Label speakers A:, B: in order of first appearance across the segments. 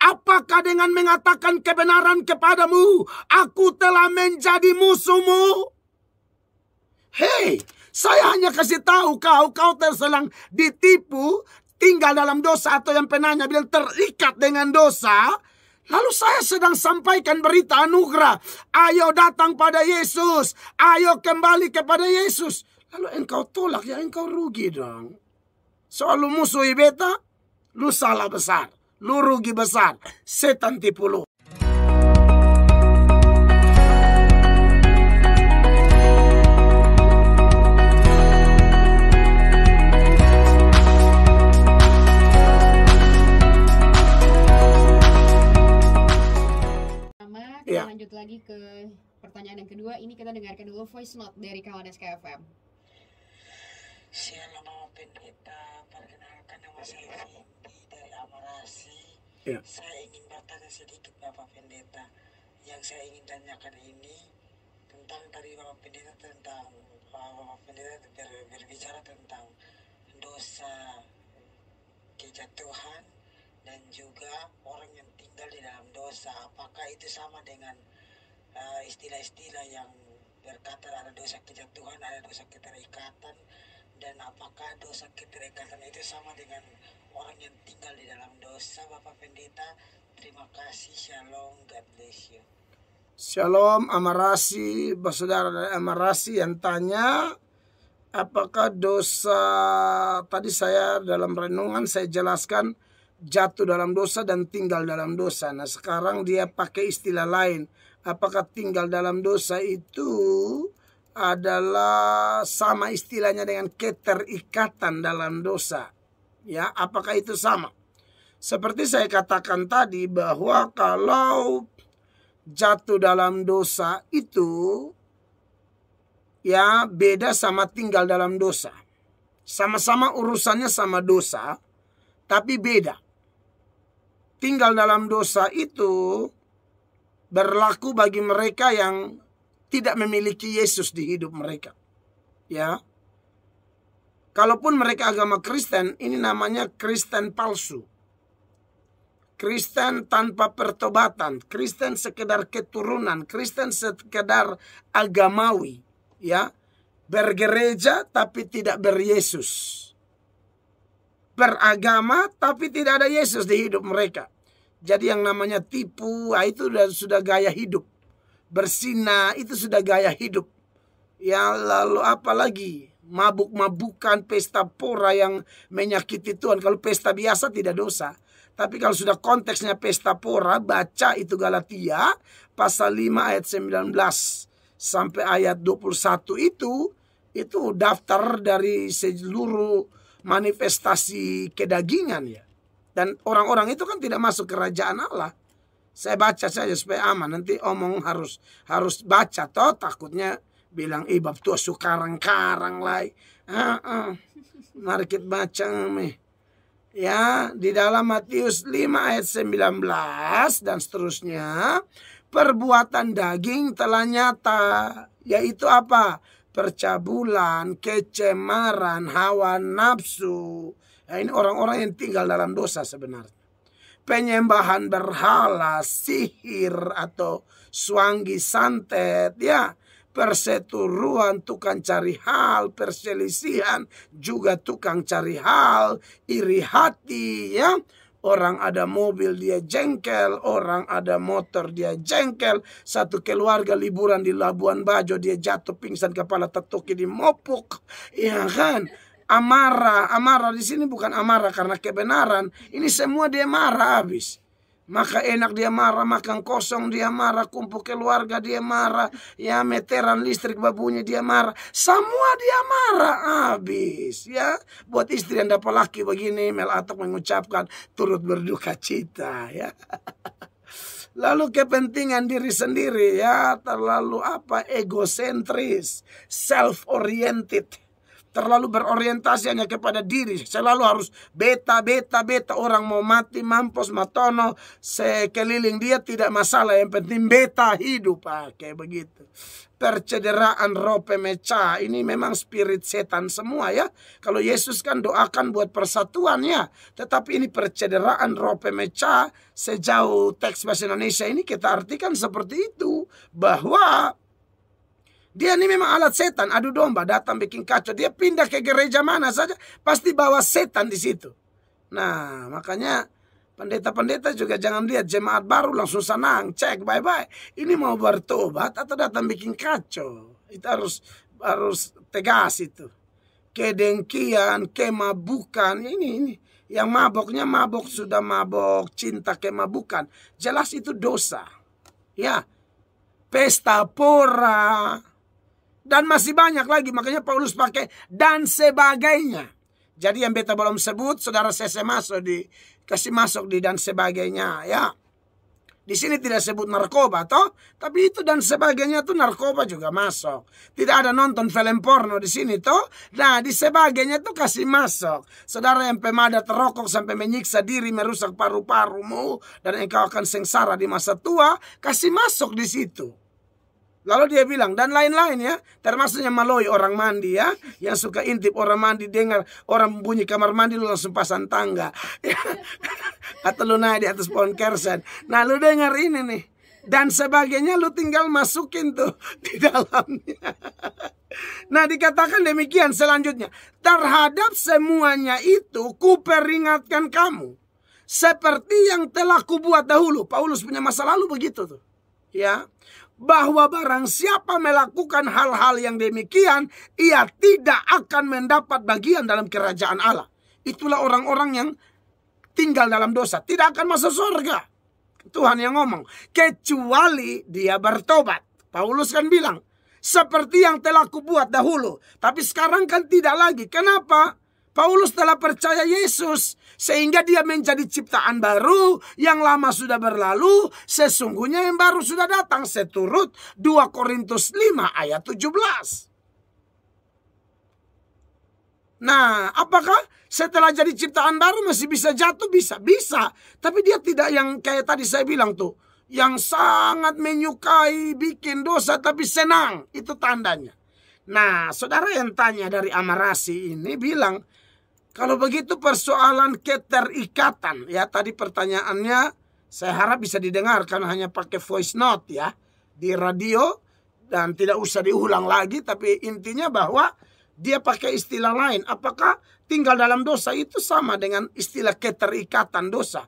A: Apakah dengan mengatakan kebenaran kepadamu, aku telah menjadi musuhmu? Hei, saya hanya kasih tahu kau terselang ditipu, tinggal dalam dosa, atau yang penanya bilang terikat dengan dosa. Lalu saya sedang sampaikan berita anugerah. Ayo datang pada Yesus. Ayo kembali kepada Yesus. Lalu engkau tolak, ya engkau rugi dong. Soal lu musuhi beta, lu salah besar. Lu rugi besar. Setan tipu lu.
B: Kita lanjut lagi ke pertanyaan yang kedua. Ini kita dengarkan dulu voice note dari kawan SKFM.
C: Shalom Mama Pendeta, perkenalkan nama saya Vindi dari Amarasi. Saya ingin bertanya sedikit Bapak Pendeta. Yang saya ingin tanyakan ini tentang tadi Bapak Pendeta berbicara tentang dosa, kejatuhan, dan juga orang yang tinggal di dalam dosa. Apakah itu sama dengan istilah-istilah yang berkata ada dosa kejatuhan, ada dosa keterikatan, dan apakah dosa keterikatan itu sama dengan orang yang tinggal di dalam dosa? Bapak Pendeta, terima kasih. Shalom, God bless you.
A: Shalom Amarasi, saudara dari Amarasi yang tanya apakah dosa, tadi saya dalam renungan saya jelaskan jatuh dalam dosa dan tinggal dalam dosa. Nah sekarang dia pakai istilah lain. Apakah tinggal dalam dosa itu adalah sama istilahnya dengan keterikatan dalam dosa? Ya, apakah itu sama? Seperti saya katakan tadi bahwa kalau jatuh dalam dosa itu ya beda sama tinggal dalam dosa. Sama-sama urusannya sama dosa, tapi beda. Tinggal dalam dosa itu berlaku bagi mereka yang tidak memiliki Yesus di hidup mereka. Ya. Kalaupun mereka agama Kristen, ini namanya Kristen palsu. Kristen tanpa pertobatan, Kristen sekedar keturunan, Kristen sekedar agamawi, ya. Bergereja tapi tidak beryesus. Beragama tapi tidak ada Yesus di hidup mereka. Jadi yang namanya tipu, itu sudah gaya hidup. Berzina itu sudah gaya hidup. Ya lalu apa lagi? Mabuk-mabukan, pesta pora yang menyakiti Tuhan. Kalau pesta biasa tidak dosa. Tapi kalau sudah konteksnya pesta pora, baca itu Galatia pasal 5 ayat 19 sampai ayat 21 itu daftar dari seluruh manifestasi kedagingan ya. Dan orang-orang itu kan tidak masuk kerajaan Allah. Saya baca saja supaya aman. Nanti omong harus baca toh, takutnya bilang bab tua sukarang-karang lah. Mari kita baca nih. Ya, di dalam Matius 5 ayat 19 dan seterusnya, perbuatan daging telah nyata, yaitu apa? Percabulan, kecemaran, hawa nafsu. Nah, ini orang-orang yang tinggal dalam dosa sebenarnya. Penyembahan berhala, sihir atau suanggi santet, ya. Perseteruan, tukang cari hal, perselisihan, juga tukang cari hal, iri hati, ya. Orang ada mobil dia jengkel, orang ada motor dia jengkel. Satu keluarga liburan di Labuan Bajo dia jatuh pingsan, kepala tertuki di mopuk, ya kan? Amarah di sini bukan amarah karena kebenaran. Ini semua dia marah habis. Maka enak dia marah, makan kosong dia marah, kumpul keluarga dia marah, ya meteran listrik babunya dia marah, semua dia marah habis, ya. Buat istri yang dapat laki begini, Mel Atok mengucapkan turut berduka cita, ya. Lalu kepentingan diri sendiri, ya, terlalu egosentris, self oriented. terlalu berorientasi hanya kepada diri, selalu harus beta. Orang mau mati, mampus, matono, sekeliling dia tidak masalah, yang penting beta hidup, kayak begitu. Percederaan roh pemecah ini memang spirit setan semua ya. Kalau Yesus kan doakan buat persatuan ya, tetapi ini percederaan roh pemecah. Sejauh teks bahasa Indonesia ini kita artikan seperti itu, bahwa dia ini memang alat setan, adu domba, datang bikin kacau. Dia pindah ke gereja mana saja pasti bawa setan di situ. Nah, makanya pendeta-pendeta juga jangan lihat jemaat baru langsung senang, cek bye-bye. Ini mau bertobat atau datang bikin kacau. Itu harus tegas itu. Kedengkian, kemabukan, ini yang maboknya mabok sudah mabok cinta kemabukan. Jelas itu dosa. Ya. Pesta pora. Dan masih banyak lagi, makanya Paulus pakai dan sebagainya. Jadi yang beta belum sebut, saudara saya kasih masuk di dan sebagainya ya. Di sini tidak sebut narkoba toh, tapi itu dan sebagainya tuh narkoba juga masuk. Tidak ada nonton film porno di sini toh. Nah, di sebagainya tuh kasih masuk. Saudara yang pemada terokok sampai menyiksa diri, merusak paru-parumu dan engkau akan sengsara di masa tua, kasih masuk di situ. Lalu dia bilang, dan lain-lain ya, termasuknya maloi orang mandi ya, yang suka intip orang mandi, dengar orang bunyi kamar mandi, lu langsung pasang tangga. Atau lu naik di atas pohon kersen. Nah, lu dengar ini nih, dan sebagainya, lu tinggal masukin tuh di dalamnya. Nah, dikatakan demikian selanjutnya, terhadap semuanya itu kuperingatkan kamu, seperti yang telah kubuat dahulu. Paulus punya masa lalu begitu tuh. Ya, bahwa barang siapa melakukan hal-hal yang demikian, ia tidak akan mendapat bagian dalam kerajaan Allah. Itulah orang-orang yang tinggal dalam dosa, tidak akan masuk surga. Tuhan yang ngomong, kecuali dia bertobat. Paulus kan bilang, seperti yang telah kubuat dahulu. Tapi sekarang kan tidak lagi. Kenapa? Paulus telah percaya Yesus, sehingga dia menjadi ciptaan baru. Yang lama sudah berlalu, sesungguhnya yang baru sudah datang, seturut 2 Korintus 5 ayat 17. Nah, apakah setelah jadi ciptaan baru masih bisa jatuh? Bisa. Tapi dia tidak yang kayak tadi saya bilang tuh, yang sangat menyukai bikin dosa tapi senang. Itu tandanya. Nah, saudara yang tanya dari Amarasi ini bilang, kalau begitu persoalan keterikatan, ya tadi pertanyaannya saya harap bisa didengarkan hanya pakai voice note ya di radio dan tidak usah diulang lagi, tapi intinya bahwa dia pakai istilah lain. Apakah tinggal dalam dosa itu sama dengan istilah keterikatan dosa?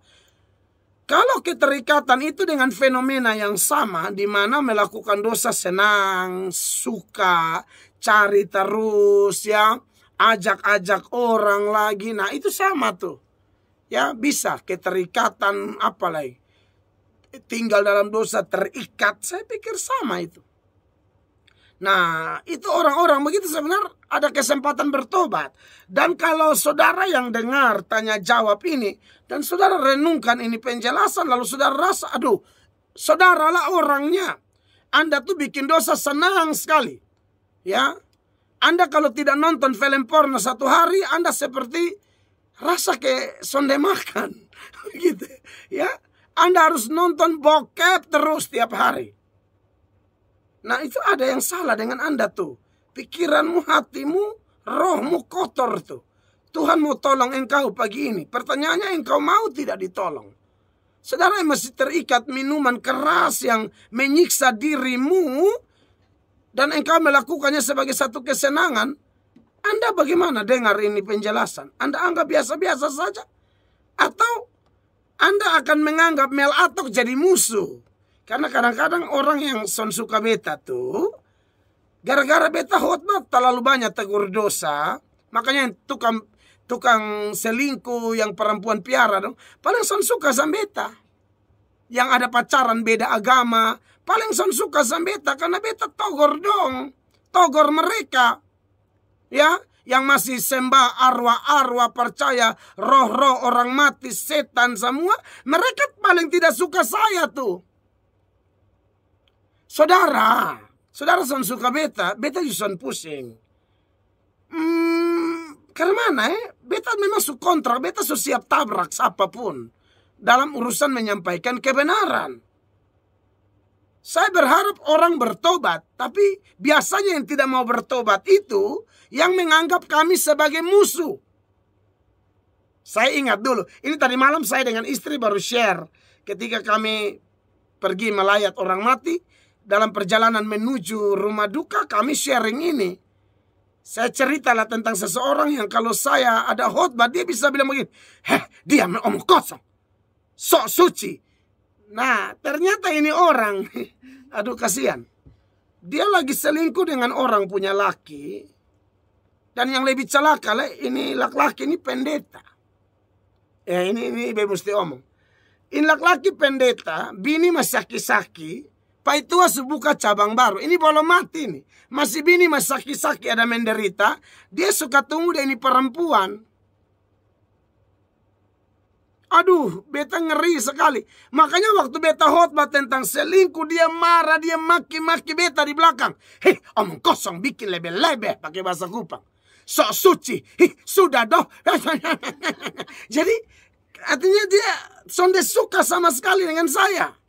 A: Kalau keterikatan itu dengan fenomena yang sama, di mana melakukan dosa senang, suka, cari terus ya, ajak-ajak orang lagi. Nah, itu sama tuh. Ya, bisa keterikatan apalagi. Tinggal dalam dosa terikat. Saya pikir sama itu. Nah, itu orang-orang begitu sebenarnya ada kesempatan bertobat. Dan kalau saudara yang dengar tanya jawab ini, dan saudara renungkan ini penjelasan, lalu saudara rasa, aduh, saudaralah orangnya. Anda tuh bikin dosa senang sekali. Ya, Anda kalau tidak nonton film porno 1 hari, Anda seperti rasa kayak sonde makan. Gitu. Ya, Anda harus nonton bokep terus tiap hari. Nah, itu ada yang salah dengan Anda tuh. Pikiranmu, hatimu, rohmu kotor tuh. Tuhan mau tolong engkau pagi ini. Pertanyaannya, engkau mau tidak ditolong? Saudara yang masih terikat minuman keras yang menyiksa dirimu, dan engkau melakukannya sebagai satu kesenangan, Anda bagaimana dengar ini penjelasan? Anda anggap biasa-biasa saja? Atau Anda akan menganggap Mel Atok jadi musuh? Karena kadang-kadang orang yang suka beta tuh, gara-gara beta khotbah terlalu banyak tegur dosa, makanya yang tukang selingkuh, yang perempuan piara dong, paling suka sama beta. Yang ada pacaran beda agama, paling suka sama beta, karena beta togor dong, togor mereka. Ya, yang masih sembah arwah-arwah, percaya roh-roh orang mati, setan semua, mereka paling tidak suka saya tuh. Saudara suka beta juga pusing. Karena mana beta memang su kontrak, beta su siap tabrak siapapun dalam urusan menyampaikan kebenaran. Saya berharap orang bertobat, tapi biasanya yang tidak mau bertobat itu yang menganggap kami sebagai musuh. Saya ingat dulu, ini tadi malam saya dengan istri baru share ketika kami pergi melayat orang mati. Dalam perjalanan menuju rumah duka kami sharing ini. Saya ceritalah tentang seseorang yang kalau saya ada khotbah dia bisa bilang begini, dia omong kosong, sok suci. Nah ternyata ini orang, aduh kasihan, dia lagi selingkuh dengan orang punya laki. Dan yang lebih celaka lah, ini laki-laki ini pendeta. Ya ini ibu mesti omong. Ini laki-laki pendeta, bini masih saki-saki. Pak Tua buka cabang baru. Ini belum mati nih. Masih bini masih saki-saki ada menderita. Dia suka tunggu dia ini perempuan. Aduh, beta ngeri sekali. Makanya waktu beta khotbah tentang selingkuh, dia marah, dia maki-maki beta di belakang. Omong kosong bikin lebe-lebe pakai bahasa Kupang. Sok suci. Sudah doh. Jadi artinya dia sonde suka sama sekali dengan saya.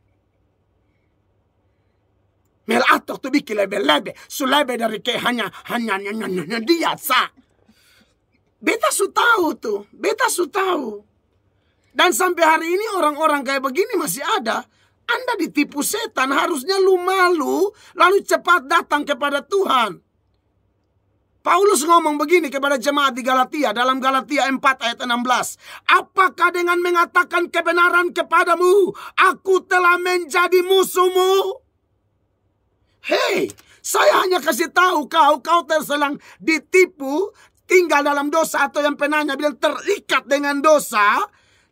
A: Mel atok tuh bikin lebe-lebe. Sulebe dari ke hanya dia sa. Beta su tahu tuh. Beta su tahu. Dan sampai hari ini orang-orang kayak begini masih ada. Anda ditipu setan. Harusnya lu malu. Lalu cepat datang kepada Tuhan. Paulus ngomong begini kepada jemaat di Galatia. Dalam Galatia 4 ayat 16. Apakah dengan mengatakan kebenaran kepadamu, aku telah menjadi musuhmu? Hei, saya hanya kasih tahu kau terselang ditipu, tinggal dalam dosa, atau yang penanya bilang terikat dengan dosa.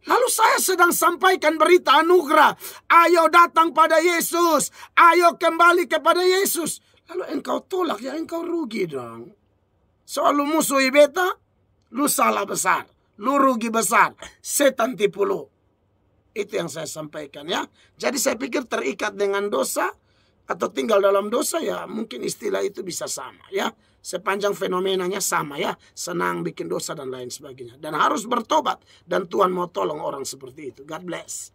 A: Lalu saya sedang sampaikan berita anugerah. Ayo datang pada Yesus. Ayo kembali kepada Yesus. Lalu engkau tolak, ya engkau rugi dong. Soal lu musuhi beta, lu salah besar. Lu rugi besar. Setan tipu lu. Itu yang saya sampaikan ya. Jadi saya pikir terikat dengan dosa atau tinggal dalam dosa ya mungkin istilah itu bisa sama ya. Sepanjang fenomenanya sama ya. Senang bikin dosa dan lain sebagainya. Dan harus bertobat. Dan Tuhan mau tolong orang seperti itu. God bless.